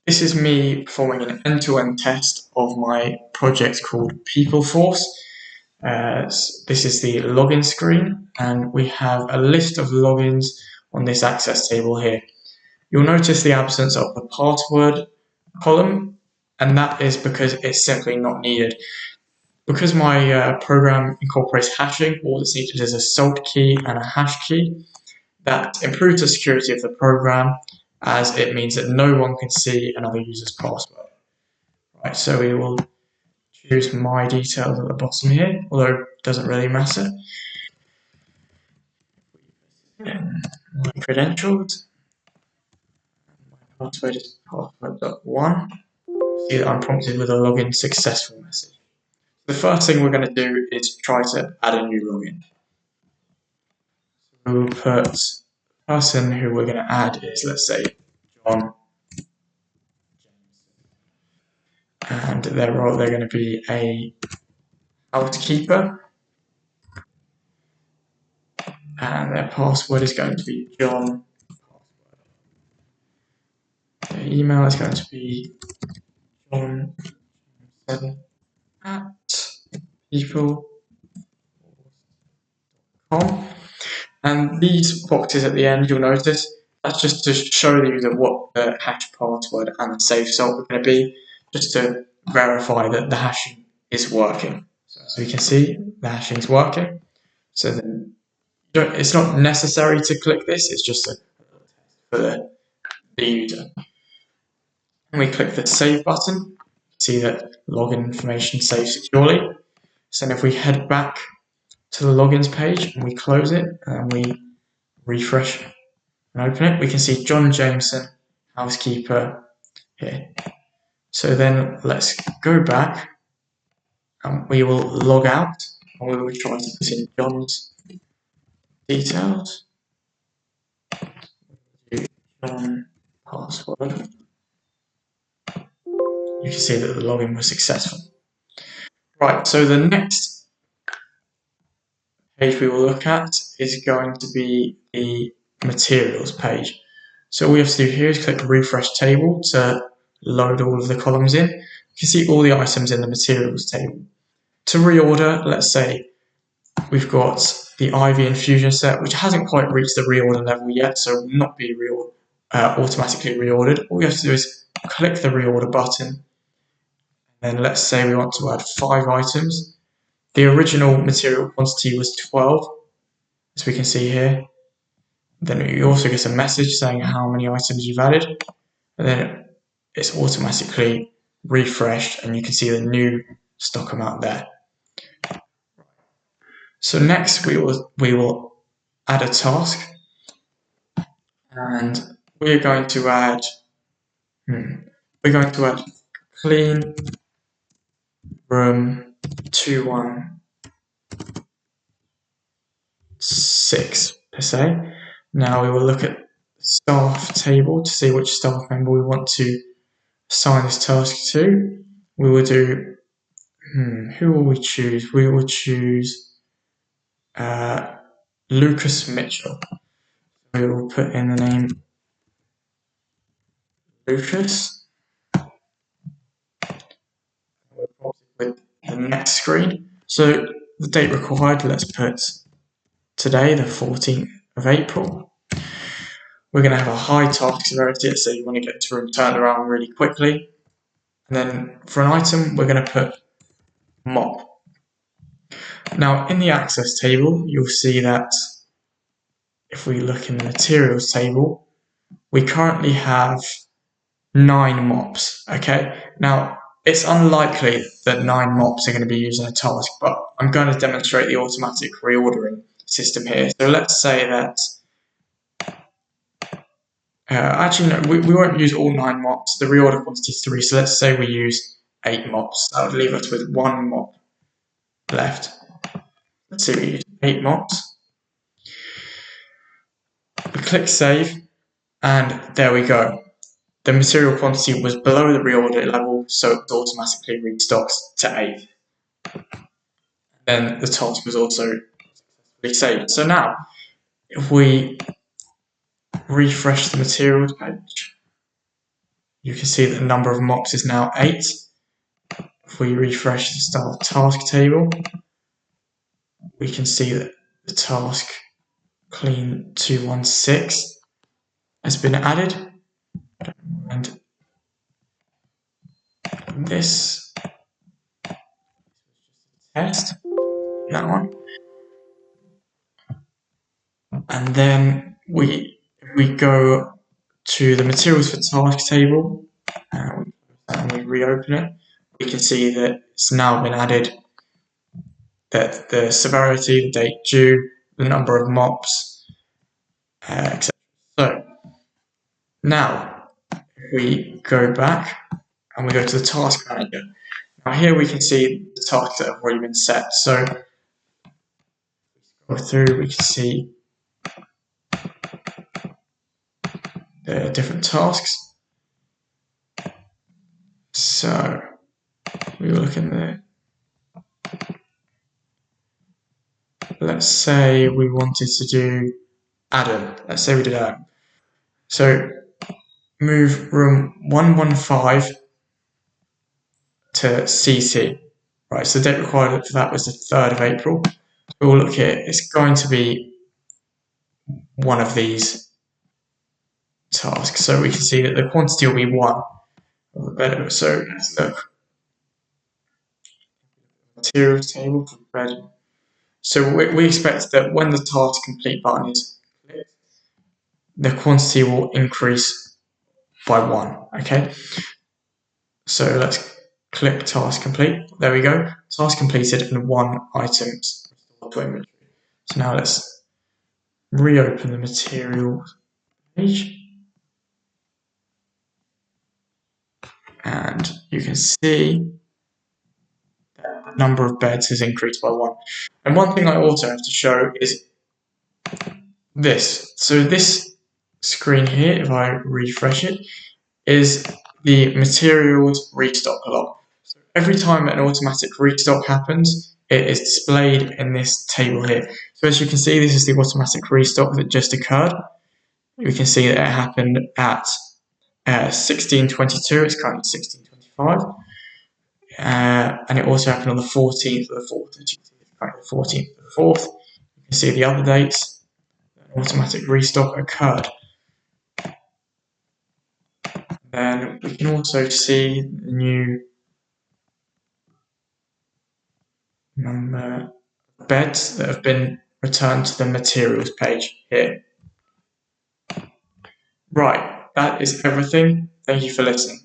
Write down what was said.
This is me performing an end-to-end test of my project called PeopleForce. This is the login screen, and we have a list of logins on this access table here. You'll notice the absence of the password column, and that is because it's simply not needed. Because my program incorporates hashing, all that's needed is a salt key and a hash key. That improves the security of the program, as it means that no one can see another user's password. Right, so we will choose my details at the bottom here, although it doesn't really matter. My credentials. My password is password.1. See that I'm prompted with a login successful message. The first thing we're going to do is try to add a new login. So we'll put the person who we're going to add is, let's say, John. And their role, they're going to be a housekeeper. And their password is going to be John. Their email is going to be John7@people.com. And these boxes at the end, you'll notice, that's just to show you that what the hash password and the safe salt are going to be, just to verify that the hashing is working. So as we can see, the hashing is working. So then it's not necessary to click this, it's just a for the user. And we click the save button, see that login information saves securely. So then if we head back to the logins page and we close it and we refresh and open it, we can see John Jameson, housekeeper, here. So then let's go back and we will log out and we will try to put in John's details. John password. You can see that the login was successful. Right, so the next page we will look at is going to be the materials page. So all we have to do here is click refresh table to load all of the columns in. You can see all the items in the materials table. To reorder, let's say we've got the Ivy infusion set, which hasn't quite reached the reorder level yet, so will not be automatically reordered. All we have to do is click the reorder button. Then let's say we want to add 5 items. The original material quantity was 12, as we can see here. Then you also get a message saying how many items you've added, and then it's automatically refreshed and you can see the new stock amount there. So next we will add a task, and we're going to add clean room 216 per se. Now we will look at the staff table to see which staff member we want to assign this task to. We will do, who will we choose? We will choose Lucas Mitchell. We will put in the name Lucas. With the next screen. So the date required, let's put today, the 14th of April. We're going to have a high task severity, so you want to get the room turned around really quickly. And then for an item, we're going to put mop. Now in the access table, you'll see that if we look in the materials table, we currently have 9 mops. Okay, now it's unlikely that 9 mops are going to be used in a task, but I'm going to demonstrate the automatic reordering system here. So let's say that actually no, we won't use all 9 mops. The reorder quantity is 3, so let's say we use 8 mops. That would leave us with 1 mop left. Let's see, we use 8 mops. We click save, and there we go. The material quantity was below the reorder level, so it automatically restocks to 8. Then the task was also successfully saved. So now, if we refresh the materials page, you can see that the number of mops is now 8. If we refresh the start task table, we can see that the task clean 216 has been added, and this test, that one, and then we go to the materials for task table and we reopen it, we can see that it's now been added, that the severity, the date due, the number of mops, etc. So now if we go back and we go to the task manager, now here we can see the tasks that have already been set. So go through, we can see the different tasks. So we will look in there. Let's say we wanted to do Adam. Let's say we did Adam. So move room 115 to CC. Right, so the date required for that was the 3rd of April. We'll look here, it's going to be one of these tasks. So we can see that the quantity will be 1. So let's look. Materials table for bread. So we expect that when the task complete button is clicked, the quantity will increase by 1. Okay. So let's click task complete. There we go. Task completed and 1 item restored to inventory. So now let's reopen the materials page. And you can see that the number of beds has increased by 1. And one thing I also have to show is this. So this screen here, if I refresh it, is the materials restock log. So every time an automatic restock happens, it is displayed in this table here. So as you can see, this is the automatic restock that just occurred. We can see that it happened at 16:22. It's currently 16:25. And it also happened on the 14th of the 4th. As you can see, it's currently the 14th of the 4th. You can see the other dates. An automatic restock occurred. Then we can also see the new number of beds that have been returned to the materials page here. Right, that is everything. Thank you for listening.